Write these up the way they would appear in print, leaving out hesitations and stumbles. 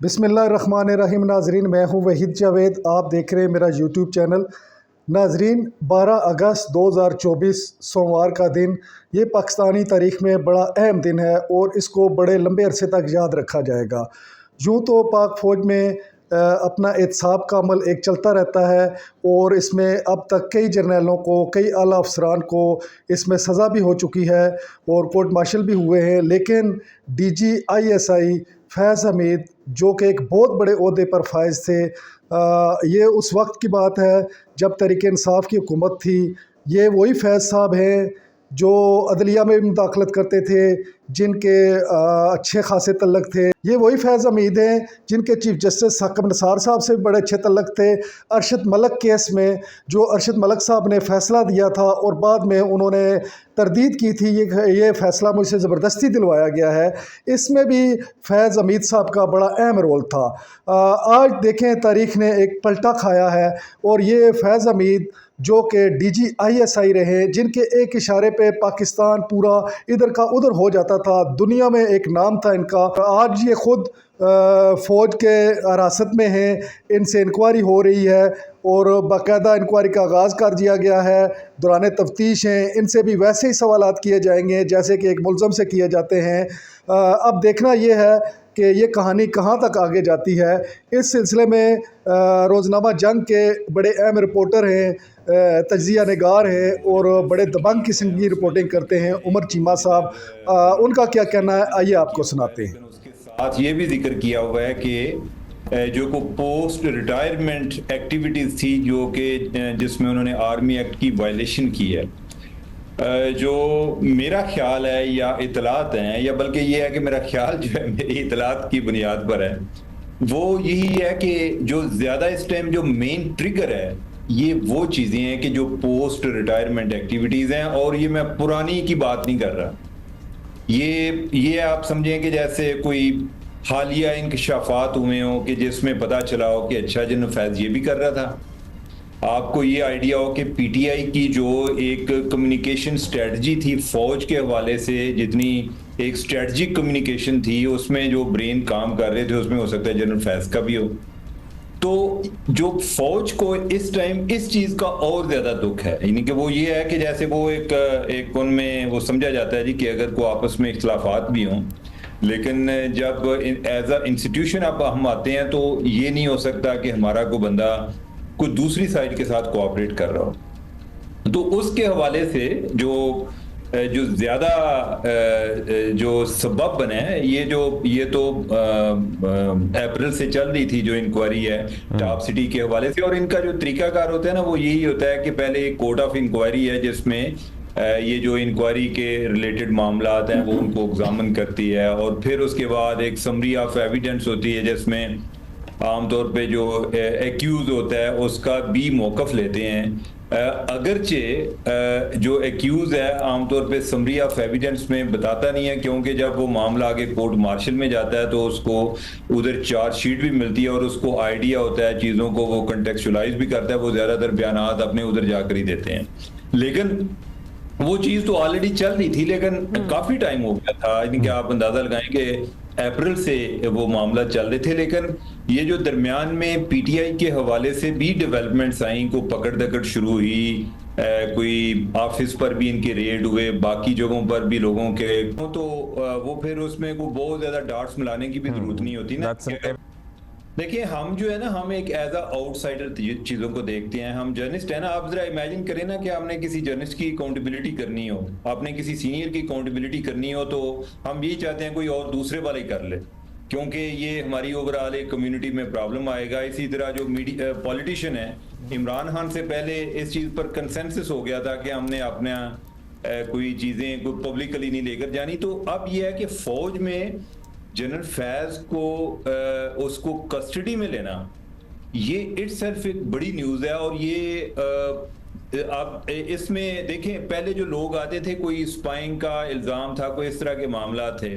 बिस्मिल्लाहिर्रहमानिर्रहीम। नाजरीन, मैं हूं वहीद जावेद, आप देख रहे हैं मेरा यूट्यूब चैनल। नाजरीन, 12 अगस्त 2024 सोमवार का दिन ये पाकिस्तानी तारीख़ में बड़ा अहम दिन है और इसको बड़े लंबे अरसे तक याद रखा जाएगा। यूँ तो पाक फ़ौज में अपना एहतसाब का अमल एक चलता रहता है और इसमें अब तक कई जर्नैलों को, कई आला अफसरान को इसमें सज़ा भी हो चुकी है और कोर्ट मार्शल भी हुए हैं। लेकिन DGISI फैज़ हमीद, जो कि एक बहुत बड़े ओहदे पर फायज थे, ये उस वक्त की बात है जब तहरीक इंसाफ की हुकूमत थी। ये वही फैज़ साहब हैं जो अदलिया में भी मुदाखलत करते थे, जिनके अच्छे खासे तल्लक थे। ये वही फैज़ हमीद हैं जिनके चीफ जस्टिस हाकिम निसार साहब से भी बड़े अच्छे तल्लक थे। अरशद मलिक केस में जो अरशद मलिक साहब ने फ़ैसला दिया था और बाद में उन्होंने तरदीद की थी, ये फ़ैसला मुझसे ज़बरदस्ती दिलवाया गया है, इसमें भी फैज़ हमीद साहब का बड़ा अहम रोल था। आज देखें, तारीख़ ने एक पलटा खाया है और ये फैज़ हमीद जो कि DGISI रहे, जिनके एक इशारे पे पाकिस्तान पूरा इधर का उधर हो जाता था, दुनिया में एक नाम था इनका। आज ये ख़ुद फ़ौज के हिरासत में हैं, इनसे इंक्वायरी हो रही है और बाकायदा इंक्वायरी का आगाज़ कर दिया गया है। दौरान तफ्तीश हैं, इनसे भी वैसे ही सवालात किए जाएंगे जैसे कि एक मुल्ज़म से किए जाते हैं। अब देखना ये है कि ये कहानी कहाँ तक आगे जाती है। इस सिलसिले में रोज़नामा जंग के बड़े अहम रिपोर्टर हैं, तज्ज़िया निगार हैं और बड़े दबंग किस्म की रिपोर्टिंग करते हैं, उमर चीमा साहब। उनका क्या कहना है, आइए आपको सुनाते हैं। उसके साथ ये भी जिक्र किया हुआ है कि जो को पोस्ट रिटायरमेंट एक्टिविटीज़ थी, जो कि जिसमें उन्होंने आर्मी एक्ट की वायलेशन की है। जो मेरा ख्याल है या इतलात हैं, या बल्कि ये है कि मेरा ख्याल जो है मेरी इतलात की बुनियाद पर है, वो यही है कि जो ज़्यादा इस टाइम जो मेन ट्रिगर है, ये वो चीज़ें हैं कि जो पोस्ट रिटायरमेंट एक्टिविटीज़ हैं। और ये मैं पुरानी की बात नहीं कर रहा, ये आप समझें कि जैसे कोई हालिया इंकशाफात हुए हों कि जिसमें पता चला हो कि अच्छा जिन फैज़ ये भी कर रहा था। आपको ये आइडिया हो कि PTI की जो एक कम्युनिकेशन स्ट्रेटजी थी फ़ौज के हवाले से, जितनी एक स्ट्रेटजिक कम्युनिकेशन थी, उसमें जो ब्रेन काम कर रहे थे, उसमें हो सकता है जनरल फैज़ का भी हो। तो जो फ़ौज को इस टाइम इस चीज़ का और ज़्यादा दुख है, यानी कि वो ये है कि जैसे वो एक उनमें वो समझा जाता है जी कि अगर कोई आपस में इख्तिलाफ़ात भी हों, लेकिन जब एज अ इंस्टीट्यूशन अब हम आते हैं तो ये नहीं हो सकता कि हमारा कोई बंदा कोई दूसरी साइड के साथ कोऑपरेट कर रहा हो। तो उसके हवाले से जो ज़्यादा जो सबब बने हैं, ये तो अप्रैल से चल रही थी जो इंक्वायरी है टॉप सिटी के हवाले से। और इनका जो तरीकाकार होता है ना, वो यही होता है कि पहले एक कोर्ट ऑफ इंक्वायरी है जिसमें ये जो इंक्वायरी के रिलेटेड मामलात हैं वो उनको एग्जामिन करती है, और फिर उसके बाद एक समरी ऑफ एविडेंस होती है जिसमें आमतौर पे जो एक्यूज होता है उसका भी मौक़िफ़ लेते हैं। अगरचे जो एक्यूज है आमतौर पे समरी ऑफ एविडेंस में बताता नहीं है, क्योंकि जब वो मामला आगे कोर्ट मार्शल में जाता है तो उसको उधर चार्जशीट भी मिलती है और उसको आइडिया होता है चीज़ों को, वो कंटेक्चुअलाइज भी करता है, वो ज़्यादातर बयानात अपने उधर जाकर ही देते हैं। लेकिन वो चीज़ तो ऑलरेडी चल रही थी, लेकिन काफ़ी टाइम हो गया था, यानी कि आप अंदाज़ा लगाएं कि अप्रैल से वो मामला चल रहे थे। लेकिन ये जो दरमियान में PTI के हवाले से भी डेवलपमेंट्स आई, को पकड़ दकड़ शुरू हुई, कोई ऑफिस पर भी इनके रेड हुए, बाकी जगहों पर भी लोगों के, तो वो फिर उसमें को बहुत ज़्यादा डार्ट्स मिलाने की भी जरूरत नहीं होती ना। देखिए, हम जो है ना, हम एक एज अ आउटसाइडर चीज़ों को देखते हैं। हम जर्नलिस्ट है ना, आप जरा इमेजिन करें ना कि आपने किसी जर्नलिस्ट की अकाउंटेबिलिटी करनी हो, आपने किसी सीनियर की अकाउंटेबिलिटी करनी हो, तो हम यही चाहते हैं कोई और दूसरे वाले कर ले, क्योंकि ये हमारी ओवरऑल एक कम्युनिटी में प्रॉब्लम आएगा। इसी तरह जो मीडिया पॉलिटिशियन है, इमरान खान से पहले इस चीज़ पर कंसेंसस हो गया था कि हमने अपना कोई चीज़ें कोई पब्लिकली नहीं लेकर जानी। तो अब यह है कि फ़ौज में जनरल फैज़ को उसको कस्टडी में लेना, ये इटसेल्फ एक बड़ी न्यूज़ है। और ये आप इसमें देखें, पहले जो लोग आते थे, कोई स्पाइंग का इल्ज़ाम था, कोई इस तरह के मामला थे,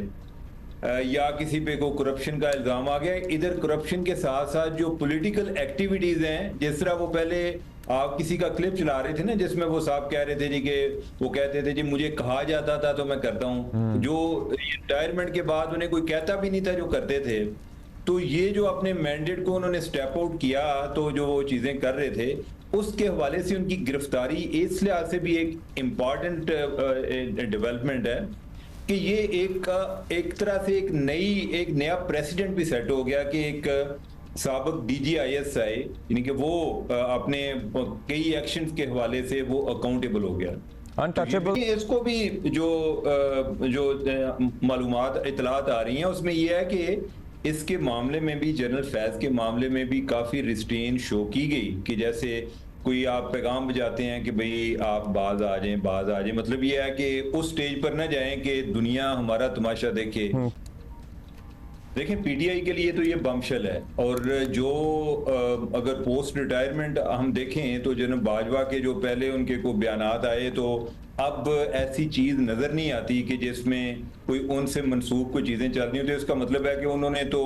या किसी पे को करप्शन का इल्ज़ाम आ गया। इधर करप्शन के साथ साथ जो पॉलिटिकल एक्टिविटीज़ हैं, जिस तरह वो पहले आप किसी का क्लिप चला रहे थे ना, जिसमें वो साहब कह रहे थे जी कि वो कहते थे जी मुझे कहा जाता था तो मैं करता हूँ, जो रिटायरमेंट के बाद उन्हें कोई कहता भी नहीं था जो करते थे। तो ये जो अपने मैंडेट को उन्होंने स्टेप आउट किया, तो जो वो चीज़ें कर रहे थे उसके हवाले से उनकी गिरफ्तारी इस लिहाज से भी एक इम्पॉर्टेंट डेवलपमेंट है कि ये एक तरह से एक नया प्रेसिडेंट भी सेट हो गया कि एक साबिक DGIS यानी कि वो अपने कई एक्शंस के हवाले से वो अकाउंटेबल हो गया। अनटचेबल। इसको भी जो मालूमात इतलात आ रही हैं उसमें यह है कि इसके मामले में भी जनरल फैज के मामले में भी काफ़ी रिस्ट्रेन शो की गई कि जैसे कोई आप पैगाम बजाते हैं कि भाई आप बाज आ जाएं, मतलब ये है कि उस स्टेज पर ना जाएं कि दुनिया हमारा तमाशा देखे। देखें, PTI के लिए तो ये बमशल है। और जो अगर पोस्ट रिटायरमेंट हम देखें तो जनरल बाजवा के जो पहले उनके को बयानात आए, तो अब ऐसी चीज़ नज़र नहीं आती कि जिसमें कोई उनसे मनसूब कोई चीज़ें चल रही होती है। इसका मतलब है कि उन्होंने तो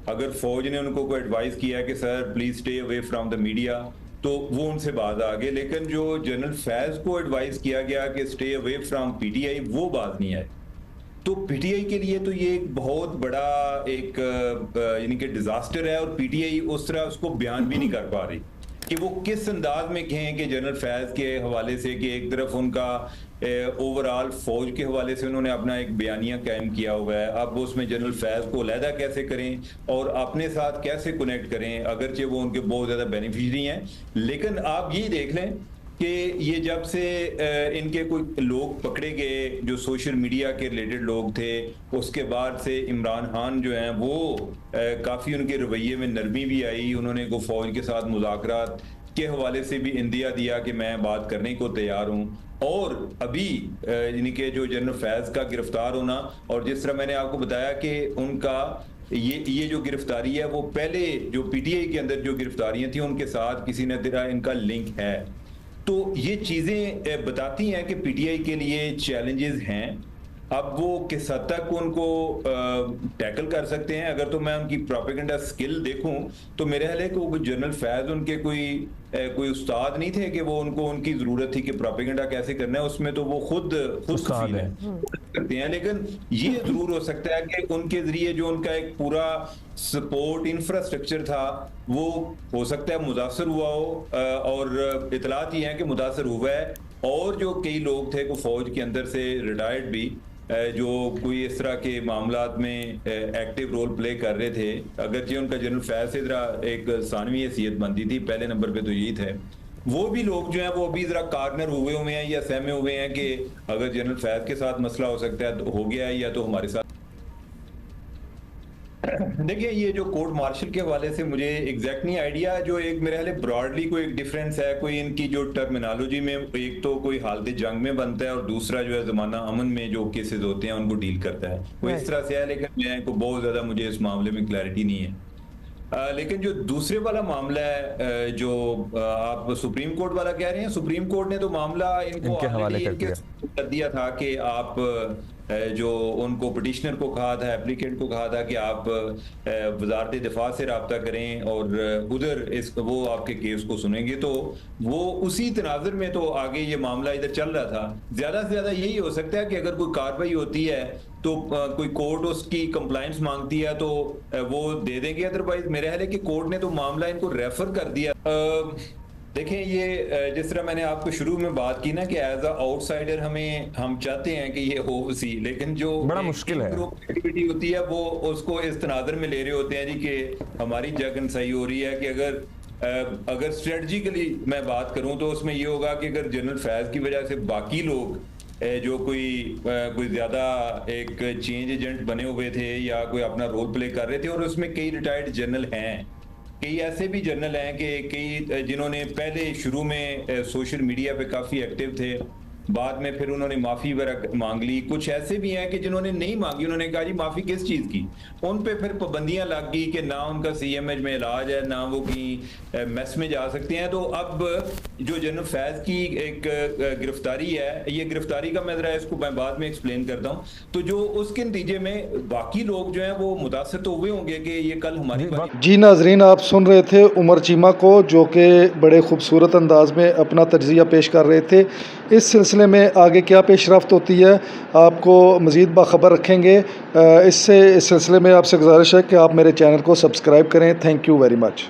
अगर फौज ने उनको कोई एडवाइस किया कि sir please stay away from the media, तो वो उनसे बाज आ गए। लेकिन जो जनरल फैज को एडवाइस किया गया कि स्टे अवे फ्रॉम PTI, वो बात नहीं आए। तो PTI के लिए तो ये एक बहुत बड़ा एक यानी कि डिजास्टर है। और PTI उस तरह उसको बयान भी नहीं कर पा रही कि वो किस अंदाज में कहें कि जनरल फैज के हवाले से कि एक तरफ उनका ओवरऑल फौज के हवाले से उन्होंने अपना एक बयानिया कायम किया हुआ है, अब उसमें जनरल फैज को अलहदा कैसे करें और अपने साथ कैसे कनेक्ट करें, अगरचे वो उनके बहुत ज़्यादा बेनिफिशरी हैं। लेकिन आप ये देख लें कि ये जब से इनके कोई लोग पकड़े गए जो सोशल मीडिया के रिलेटेड लोग थे, उसके बाद से इमरान खान जो हैं वो काफ़ी उनके रवैये में नरमी भी आई। उन्होंने को फ़ौज के साथ मुज़ाकरात के हवाले से भी इंदिया दिया कि मैं बात करने को तैयार हूँ। और अभी यानी कि जो जनरल फैज़ का गिरफ्तार होना, और जिस तरह मैंने आपको बताया कि उनका ये जो गिरफ्तारी है वो पहले जो PTI के अंदर जो गिरफ्तारियां थी उनके साथ किसी न तरह इनका लिंक है, तो ये चीज़ें बताती हैं कि PTI के लिए चैलेंजेस हैं। अब वो किस हद तक उनको टैकल कर सकते हैं। अगर तो मैं उनकी प्रोपेगेंडा स्किल देखूं तो मेरे ख्याल है कि वो जनरल फैज उनके कोई उस्ताद नहीं थे कि वो उनको उनकी ज़रूरत थी कि प्रोपेगेंडा कैसे करना है, उसमें तो वो खुद उस्ताद है करते हैं। लेकिन ये ज़रूर हो सकता है कि उनके ज़रिए जो उनका एक पूरा सपोर्ट इंफ्रास्ट्रक्चर था वो हो सकता है मुतासर हुआ हो, और इतलात ये हैं कि मुतासर हुआ है। और जो कई लोग थे को फौज के अंदर से रिटायर्ड भी जो कोई इस तरह के मामलात में एक्टिव रोल प्ले कर रहे थे, अगरचे उनका जनरल फैज से जरा एक सानवी हैसियत बनती थी, पहले नंबर पे तो यही थे, वो भी लोग जो हैं वो अभी जरा कार्नर हुए हैं या सहमे हुए हैं कि अगर जनरल फैज के साथ मसला हो सकता है तो हो गया है, या तो हमारे साथ। देखिए, ये जो कोर्ट मार्शल के हवाले से मुझे एग्जैक्ट नहीं आइडिया, जो एक मेरे ख्याल ब्रॉडली कोई एक डिफरेंस है कोई इनकी जो टर्मिनोलॉजी में, एक तो कोई हालत जंग में बनता है और दूसरा जो है जमाना अमन में जो केसेस होते हैं उनको डील करता है, वो इस तरह से है। लेकिन मैं को बहुत ज्यादा मुझे इस मामले में क्लैरिटी नहीं है। लेकिन जो दूसरे वाला मामला है जो आप सुप्रीम कोर्ट वाला कह रहे हैं, सुप्रीम कोर्ट ने तो मामला इनको हवाले कर दिया था कि आप जो उनको पिटिशनर को कहा था, एप्लीकेंट को कहा था कि आप वजारत दिफा से रब्ता करें और उधर वो आपके केस को सुनेंगे। तो वो उसी तनाजुर में तो आगे ये मामला इधर चल रहा था। ज्यादा से ज्यादा यही हो सकता है कि अगर कोई कार्रवाई होती है तो कोई कोर्ट उसकी कंप्लाइंस मांगती है तो वो दे देंगे, अदरवाइज मेरे ख्याल है कि कोर्ट ने तो मामला इनको रेफर कर दिया। देखें, ये जिस तरह मैंने आपको शुरू में बात की ना कि एज अ आउटसाइडर हम चाहते हैं कि ये हो उसी, लेकिन जो बड़ा मुश्किल है एक्टिविटी होती है वो उसको इस तनाजर में ले रहे होते हैं जी कि हमारी जगन सही हो रही है कि अगर स्ट्रेटजिकली मैं बात करूं तो उसमें ये होगा कि अगर जनरल फैज की वजह से बाकी लोग जो कोई ज्यादा एक चेंज एजेंट बने हुए थे या कोई अपना रोल प्ले कर रहे थे, और उसमें कई रिटायर्ड जनरल हैं, कई ऐसे भी जनरल हैं कि कई जिन्होंने पहले शुरू में सोशल मीडिया पे काफ़ी एक्टिव थे, बाद में फिर उन्होंने माफ़ी वगैरह मांग ली। कुछ ऐसे भी हैं कि जिन्होंने नहीं मांगी, उन्होंने कहा जी माफ़ी किस चीज़ की, उन पे फिर पाबंदियां लग गई कि ना उनका CMH में इलाज है, ना वो कहीं मेस में जा सकते हैं। तो अब जो जनरल फैज की एक गिरफ्तारी है, ये गिरफ्तारी का मैं बाद में एक्सप्लेन करता हूँ, तो जो उसके नतीजे में बाकी लोग जो हैं वो मुतासर तो हुए होंगे कि ये कल हमारी जी नाजरीन, आप सुन रहे थे उमर चीमा को, जो कि बड़े खूबसूरत अंदाज में अपना तज्जिया पेश कर रहे थे इस सिलसिले में आगे क्या पेशरफ्त होती है आपको मज़ीद बाखबर रखेंगे। इस सिलसिले में आपसे गुजारिश है कि आप मेरे चैनल को सब्सक्राइब करें। Thank you very much.